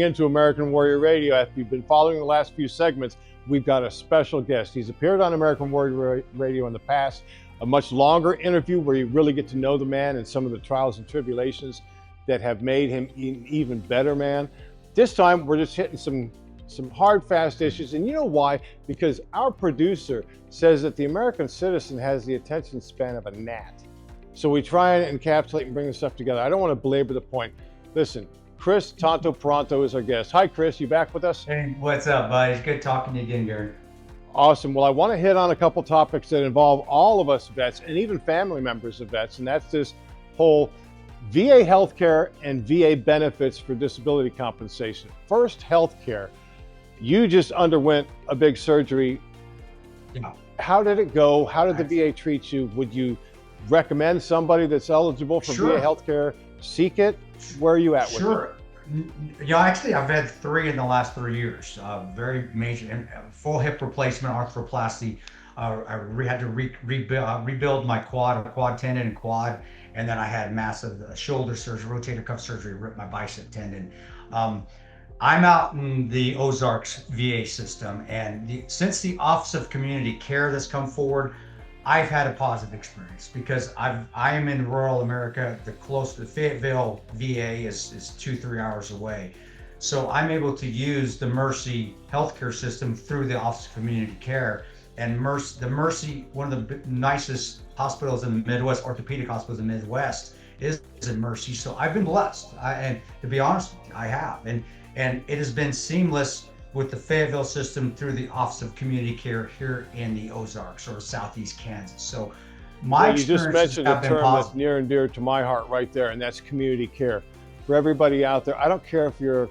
Into American Warrior Radio. If you've been following the last few segments, we've got a special guest. He's appeared on American Warrior Radio in the past, a much longer interview where you really get to know the man and some of the trials and tribulations that have made him an even better man. This time, we're just hitting some hard, fast issues. And you know why? Because our producer says that the American citizen has the attention span of a gnat. So we try and encapsulate and bring this stuff together. I don't want to belabor the point. Listen, Kris Tanto Paronto is our guest. Hi, Kris. You back with us? Hey, what's up, buddy? It's good talking to you again, Gary. Awesome. Well, I want to hit on a couple topics that involve all of us vets and even family members of vets, and that's this whole VA healthcare and VA benefits for disability compensation. First, healthcare. You just underwent a big surgery. Yeah. How did it go? How did the VA treat you? Would you recommend somebody that's eligible for VA healthcare seek it? Where are you at with it? Sure. Yeah, actually, I've had 3 in the last 3 years. Very major, full hip replacement, arthroplasty. I had to rebuild my quad tendon and quad, and then I had massive shoulder surgery, rotator cuff surgery, ripped my bicep tendon. I'm out in the Ozarks VA system, and since the Office of Community Care that's come forward, I've had a positive experience because I am in rural America. The Fayetteville VA is 2-3 hours away. So I'm able to use the Mercy healthcare system through the Office of Community Care. And Mercy, one of the nicest hospitals in the Midwest, orthopedic hospitals in the Midwest, is in Mercy. So I've been blessed. And to be honest with you, I have. And it has been seamless with the Fayetteville system through the Office of Community Care here in the Ozarks or Southeast Kansas. So my you just mentioned a term that's near and dear to my heart right there, and that's community care. For everybody out there, I don't care if you're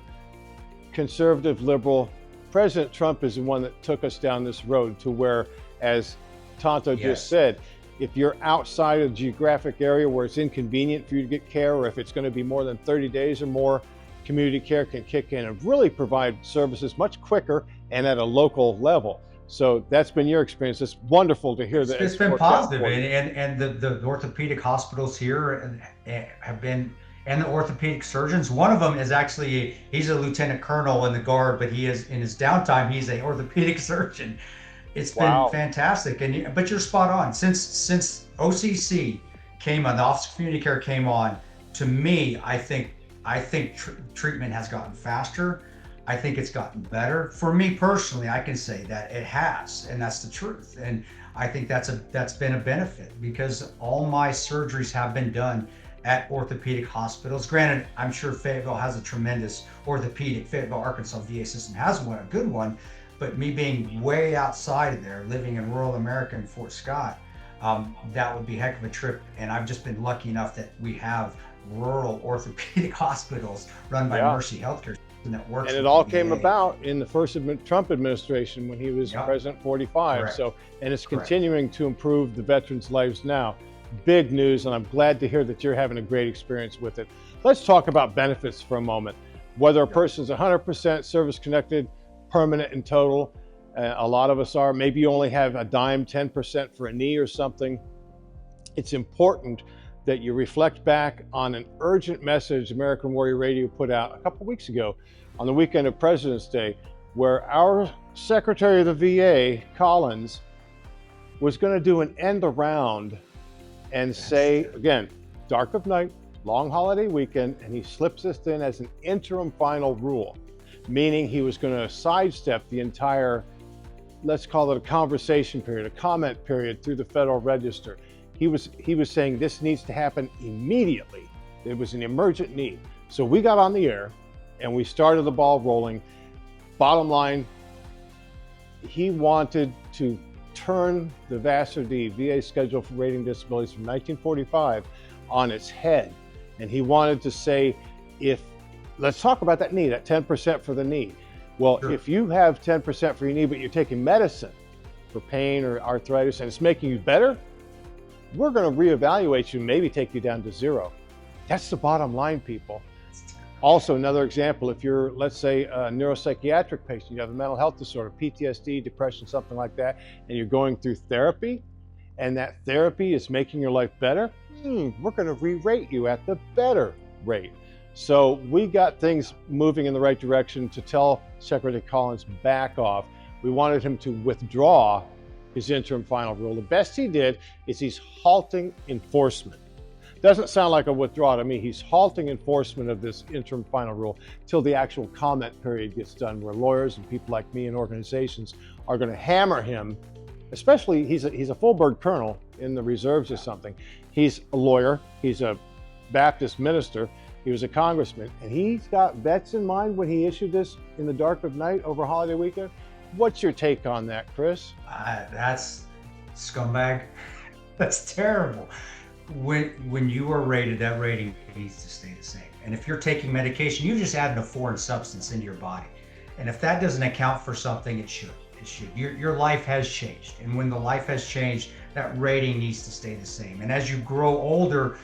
conservative, liberal, President Trump is the one that took us down this road to where, as Tanto just said, if you're outside of the geographic area where it's inconvenient for you to get care, or if it's going to be more than 30 days or more, community care can kick in and really provide services much quicker and at a local level. So that's been your experience. It's wonderful to hear that. It's been positive, and the orthopedic hospitals here have been, and the orthopedic surgeons. One of them is actually, he's a lieutenant colonel in the Guard, but he is in his downtime, he's an orthopedic surgeon. It's been fantastic, but you're spot on. Since OCC came on, the Office of Community Care came on, to me, I think treatment has gotten faster. I think it's gotten better. For me personally, I can say that it has, and that's the truth. And I think that's been a benefit because all my surgeries have been done at orthopedic hospitals. Granted, I'm sure Fayetteville has a tremendous Fayetteville, Arkansas VA system has one, a good one, but me being way outside of there, living in rural America in Fort Scott, that would be a heck of a trip. And I've just been lucky enough that we have rural orthopedic hospitals run by Mercy Healthcare that works. And it all came about in the first Trump administration when he was President 45. Correct. So, and it's continuing to improve the veterans' lives now. Big news, and I'm glad to hear that you're having a great experience with it. Let's talk about benefits for a moment. Whether a person's 100% service connected, permanent and total, a lot of us are, maybe you only have a dime, 10% for a knee or something. It's important that you reflect back on an urgent message American Warrior Radio put out a couple weeks ago on the weekend of President's Day, where our Secretary of the VA, Collins, was going to do an end around and say, again, dark of night, long holiday weekend, and he slips this in as an interim final rule, meaning he was going to sidestep the entire, let's call it a conversation period, a comment period through the Federal Register. He was saying this needs to happen immediately. It was an emergent need. So we got on the air and we started the ball rolling. Bottom line, he wanted to turn the Vassar D VA schedule for rating disabilities from 1945 on its head. And he wanted to say, let's talk about that knee, that 10% for the knee. Well, if you have 10% for your knee, but you're taking medicine for pain or arthritis and it's making you better, we're going to reevaluate you, maybe take you down to 0. That's the bottom line, people. Also, another example, if you're, let's say, a neuropsychiatric patient, you have a mental health disorder, PTSD, depression, something like that, and you're going through therapy, and that therapy is making your life better, we're going to re-rate you at the better rate. So we got things moving in the right direction to tell Secretary Collins back off. We wanted him to withdraw his interim final rule. The best he did is he's halting enforcement. Doesn't sound like a withdrawal to me. He's halting enforcement of this interim final rule till the actual comment period gets done, where lawyers and people like me and organizations are going to hammer him. Especially, he's a full bird colonel in the reserves or something. He's a lawyer. He's a Baptist minister. He was a congressman, and he's got vets in mind when he issued this in the dark of night over holiday weekend. What's your take on that, Kris? That's scumbag. That's terrible. When you are rated, that rating needs to stay the same. And if you're taking medication, you just added a foreign substance into your body. And if that doesn't account for something, it should. It should. Your life has changed. And when the life has changed, that rating needs to stay the same. And as you grow older,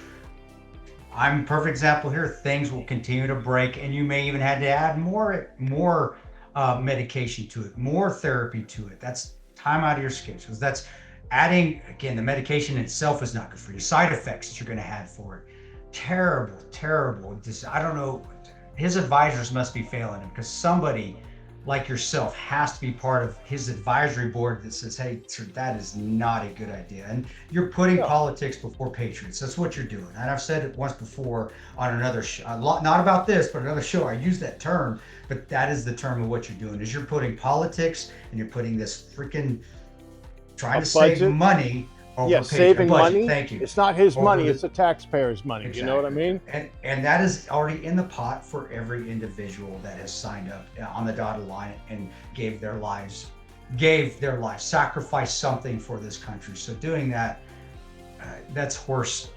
I'm a perfect example here, things will continue to break, and you may even have to add more medication to it, more therapy to it. That's time out of your schedule, because that's adding, again, the medication itself is not good for you. Side effects that you're going to have for it. Terrible, terrible. I don't know. His advisors must be failing him, because somebody like yourself has to be part of his advisory board that says, hey, sir, that is not a good idea. And you're putting politics before patriots. That's what you're doing. And I've said it once before on another show, not about this, but another show. I use that term, but that is the term of what you're doing, is you're putting politics and you're putting this freaking trying to save money over saving money. Thank you. It's not his money, it's the taxpayers' money. Exactly. You know what I mean? And that is already in the pot for every individual that has signed up on the dotted line and gave their lives, sacrificed something for this country. So doing that, that's horse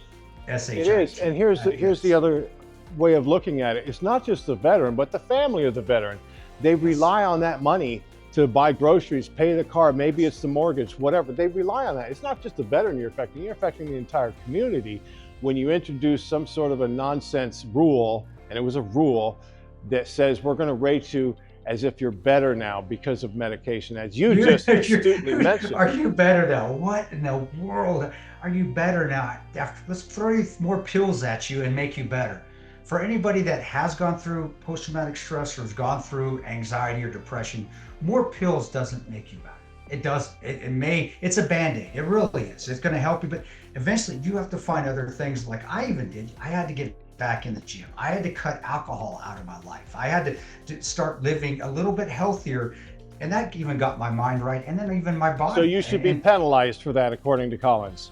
SHI. It is. And here's the other way of looking at it. It's not just the veteran, but the family of the veteran. They rely on that money to buy groceries, pay the car, maybe it's the mortgage, whatever. They rely on that. It's not just the veteran you're affecting the entire community when you introduce some sort of a nonsense rule, and it was a rule that says we're going to rate you as if you're better now because of medication, as you just astutely mentioned. Are you better now? What in the world? Are you better now? Let's throw more pills at you and make you better. For anybody that has gone through post-traumatic stress or has gone through anxiety or depression, more pills doesn't make you better. It does. It's a Band-Aid. It really is. It's going to help you, but eventually you have to find other things, like I even did. I had to get back in the gym. I had to cut alcohol out of my life. I had to start living a little bit healthier, and that even got my mind right, and then even my body. So you should be penalized for that, according to Collins.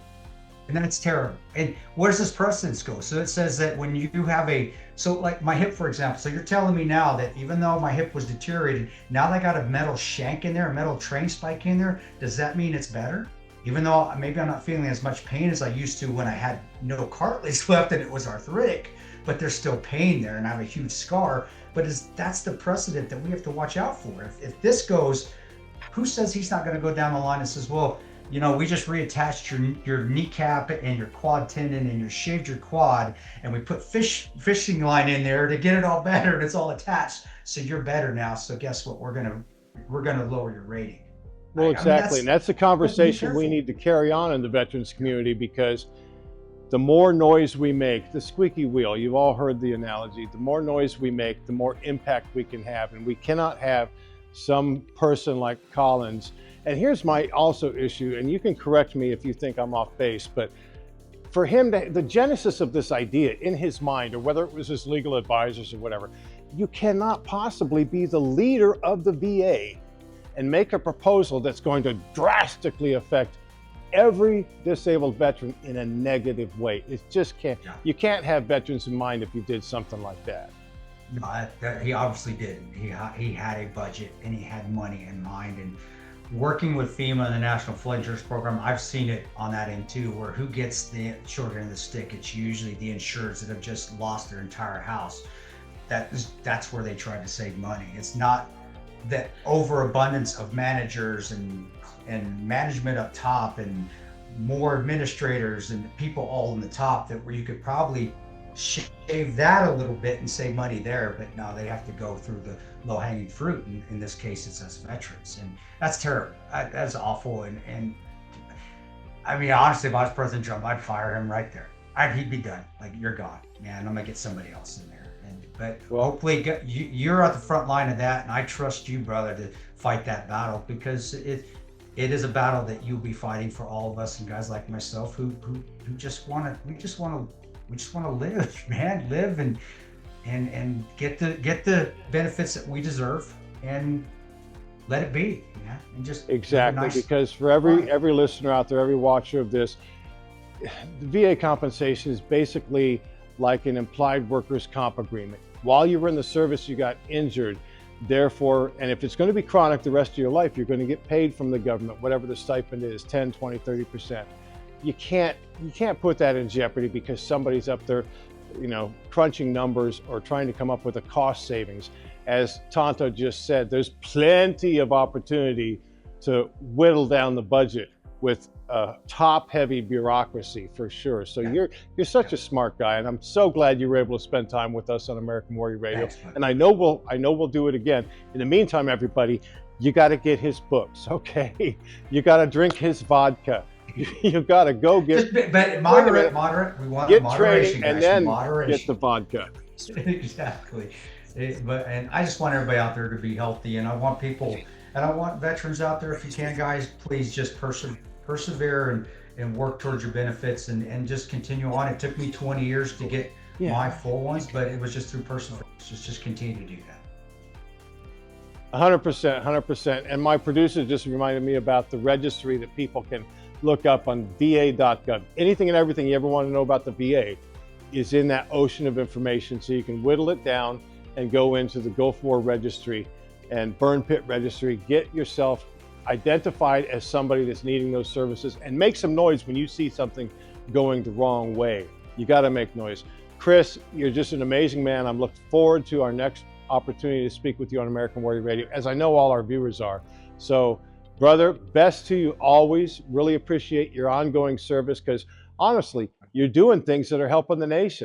And that's terrible. And where does this precedence go? So it says that when you have so like my hip, for example, so you're telling me now that even though my hip was deteriorated, now they got a metal shank in there, a metal train spike in there, does that mean it's better? Even though maybe I'm not feeling as much pain as I used to when I had no cartilage left and it was arthritic, but there's still pain there and I have a huge scar. But that's the precedent that we have to watch out for. If this goes, who says he's not going to go down the line and says, well, you know, we just reattached your kneecap and your quad tendon and you shaved your quad and we put fishing line in there to get it all better and it's all attached. So you're better now. So guess what? We're gonna lower your rating. Well, exactly. And that's the conversation we need to carry on in the veterans community, because the more noise we make, the squeaky wheel, you've all heard the analogy, the more noise we make, the more impact we can have. And we cannot have some person like Collins. And here's my also issue, and you can correct me if you think I'm off base, but for him, the genesis of this idea in his mind, or whether it was his legal advisors or whatever, you cannot possibly be the leader of the VA and make a proposal that's going to drastically affect every disabled veteran in a negative way. It just can't. Yeah. You can't have veterans in mind if you did something like that. No, he obviously didn't. He had a budget and he had money in mind. And working with FEMA and the National Flood Insurance Program, I've seen it on that end too, where who gets the short end of the stick? It's usually the insureds that have just lost their entire house. That's where they try to save money. It's not that overabundance of managers and management up top and more administrators and people all in the top, that where you could probably shave that a little bit and save money there, but no, they have to go through the low-hanging fruit. In this case, it's us veterans, and that's terrible. That's awful. And I mean, honestly, if I was President Trump, I'd fire him right there. He'd be done. Like, you're gone, man. I'm gonna get somebody else in there. But Well, hopefully you're at the front line of that, and I trust you, brother, to fight that battle, because it is a battle that you'll be fighting for all of us and guys like myself who just want to we just want to live, man, live and get the benefits that we deserve, and let it be, yeah, and just live a exactly, nice because for life. every listener out there, every watcher of this, the VA compensation is basically like an implied workers' comp agreement. While you were in the service, you got injured. Therefore, and if it's going to be chronic the rest of your life, you're going to get paid from the government, whatever the stipend is, 10, 20, 30%. You can't put that in jeopardy because somebody's up there, crunching numbers or trying to come up with a cost savings. As Tanto just said, there's plenty of opportunity to whittle down the budget with top-heavy bureaucracy, for sure. So you're such a smart guy, and I'm so glad you were able to spend time with us on American Warrior Radio. Thanks, And I know we'll do it again. In the meantime, everybody, you got to get his books, okay? You got to drink his vodka. You got to go get. But moderate. We want get moderation, training and guys. then Moderation. get the vodka. Exactly. And I just want everybody out there to be healthy, and I want veterans out there, if you can, guys, please just persevere and work towards your benefits, and just continue on. It took me 20 years to get my full ones, but it was just through perseverance. Just continue to do that. 100%. And my producer just reminded me about the registry that people can look up on va.gov. Anything and everything you ever want to know about the VA is in that ocean of information, so you can whittle it down and go into the Gulf War Registry and Burn Pit Registry. Get yourself identified as somebody that's needing those services, and make some noise when you see something going the wrong way. You got to make noise. Kris, you're just an amazing man. I'm looking forward to our next opportunity to speak with you on American Warrior Radio, as I know all our viewers are. So, brother, best to you always. Really appreciate your ongoing service, because honestly, you're doing things that are helping the nation.